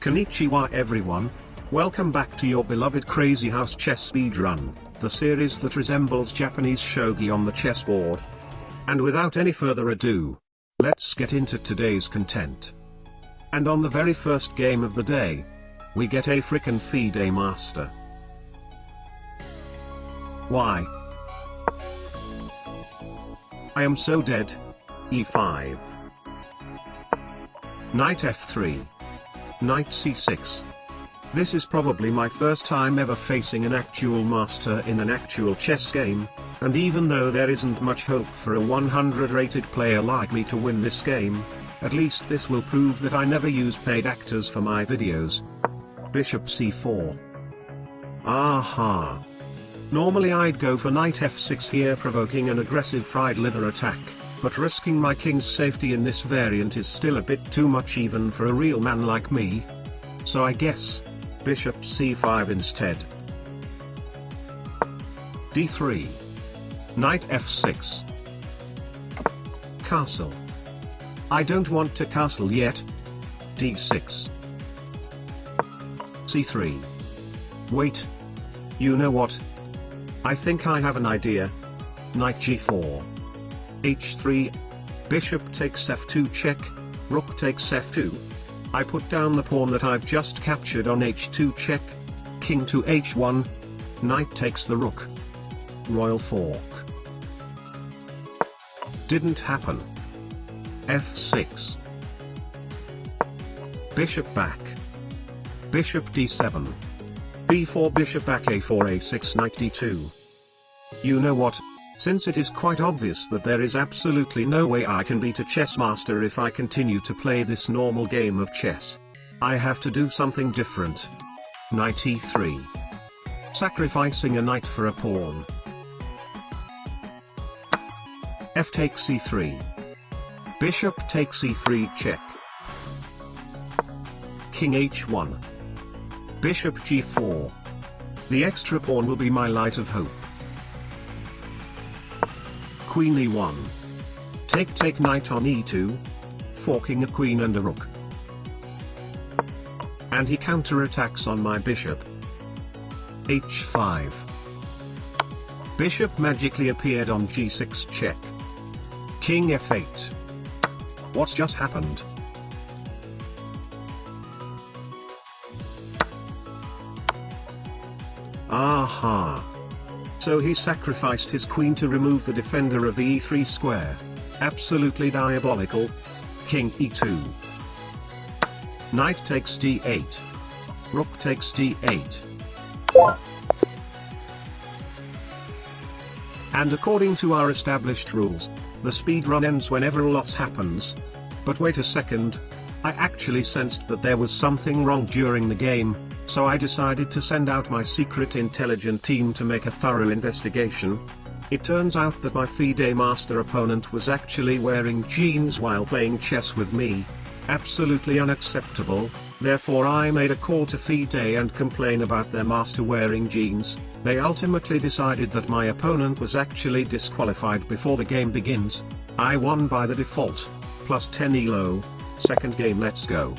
Konnichiwa everyone, welcome back to your beloved Crazyhouse chess speedrun, the series that resembles Japanese shogi on the chessboard. And without any further ado, let's get into today's content. And on the very first game of the day, we get a frickin' FIDE master. Why? I am so dead. E5. Knight f3. Knight c6. This is probably my first time ever facing an actual master in an actual chess game, and even though there isn't much hope for a 100 rated player like me to win this game, at least this will prove that I never use paid actors for my videos. Bishop c4. Aha. Normally I'd go for knight f6 here, provoking an aggressive fried liver attack, but risking my king's safety in this variant is still a bit too much even for a real man like me. So I guess, bishop c5 instead. d3. Knight f6. Castle. I don't want to castle yet. d6. c3. Wait. You know what? I think I have an idea. Knight g4. h3. Bishop takes f2 check, rook takes f2. I put down the pawn that I've just captured on h2 check, king to h1, knight takes the rook. Royal fork. Didn't happen. f6. Bishop back. Bishop d7. b4 bishop back a4 a6 knight d2. You know what? Since it is quite obvious that there is absolutely no way I can beat a chess master if I continue to play this normal game of chess, I have to do something different. Knight e3. Sacrificing a knight for a pawn. F takes c3. Bishop takes e3 check. King h1. Bishop g4. The extra pawn will be my light of hope. Queen e1. Take knight on e2, forking a queen and a rook. And he counterattacks on my bishop. h5. Bishop magically appeared on g6 check. King f8. What's just happened? Aha. So he sacrificed his queen to remove the defender of the e3 square. Absolutely diabolical. King e2. Knight takes d8. Rook takes d8. And according to our established rules, the speedrun ends whenever a loss happens. But wait a second. I actually sensed that there was something wrong during the game, so I decided to send out my secret intelligence team to make a thorough investigation. It turns out that my FIDE master opponent was actually wearing jeans while playing chess with me. Absolutely unacceptable. Therefore I made a call to FIDE and complain about their master wearing jeans. They ultimately decided that my opponent was actually disqualified before the game begins. I won by the default, plus 10 elo. Second game, let's go.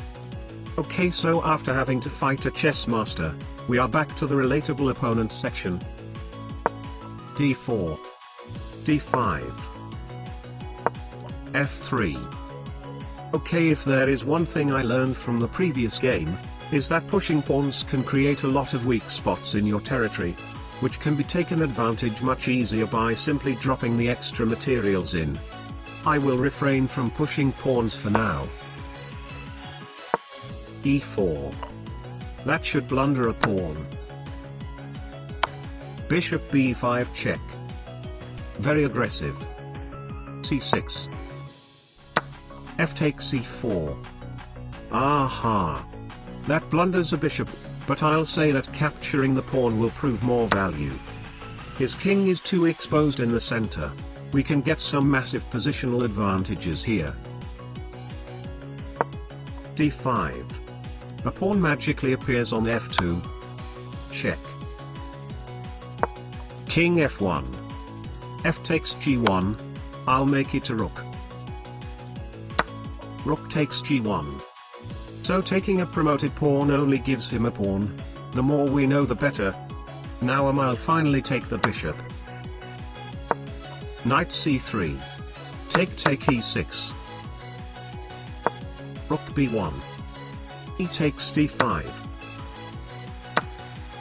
Okay, so after having to fight a chess master, we are back to the relatable opponent section. d4. d5. f3. Okay, if there is one thing I learned from the previous game, is that pushing pawns can create a lot of weak spots in your territory, which can be taken advantage much easier by simply dropping the extra materials in. I will refrain from pushing pawns for now. e4. That should blunder a pawn. Bishop b5 check. Very aggressive. c6. F takes c4. Aha. That blunders a bishop, but I'll say that capturing the pawn will prove more value. His king is too exposed in the center. We can get some massive positional advantages here. d5. A pawn magically appears on f2. Check. King f1. F takes g1. I'll make it a rook. Rook takes g1. So taking a promoted pawn only gives him a pawn. The more we know the better. Now I'll finally take the bishop. Knight c3. Take e6. Rook b1. He takes d5.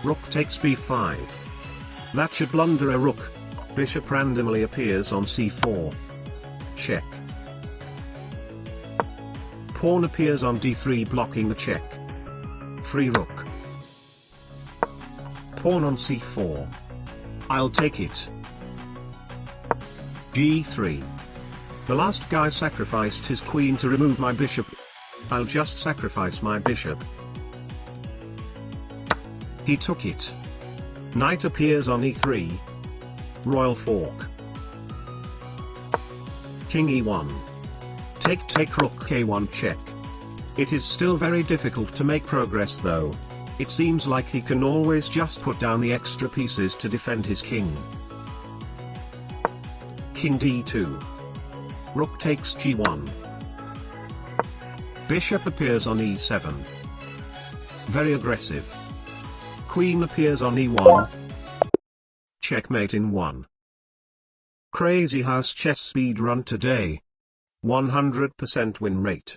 Rook takes b5. That should blunder a rook. Bishop randomly appears on c4. Check. Pawn appears on d3 blocking the check. Free rook. Pawn on c4. I'll take it. g3. The last guy sacrificed his queen to remove my bishop. I'll just sacrifice my bishop. He took it. Knight appears on e3. Royal fork. King e1. Take rook k1 check. It is still very difficult to make progress though. It seems like he can always just put down the extra pieces to defend his king. King d2. Rook takes g1. Bishop appears on e7. Very aggressive. Queen appears on e1. Checkmate in 1. Crazyhouse chess speedrun today. 100% win rate.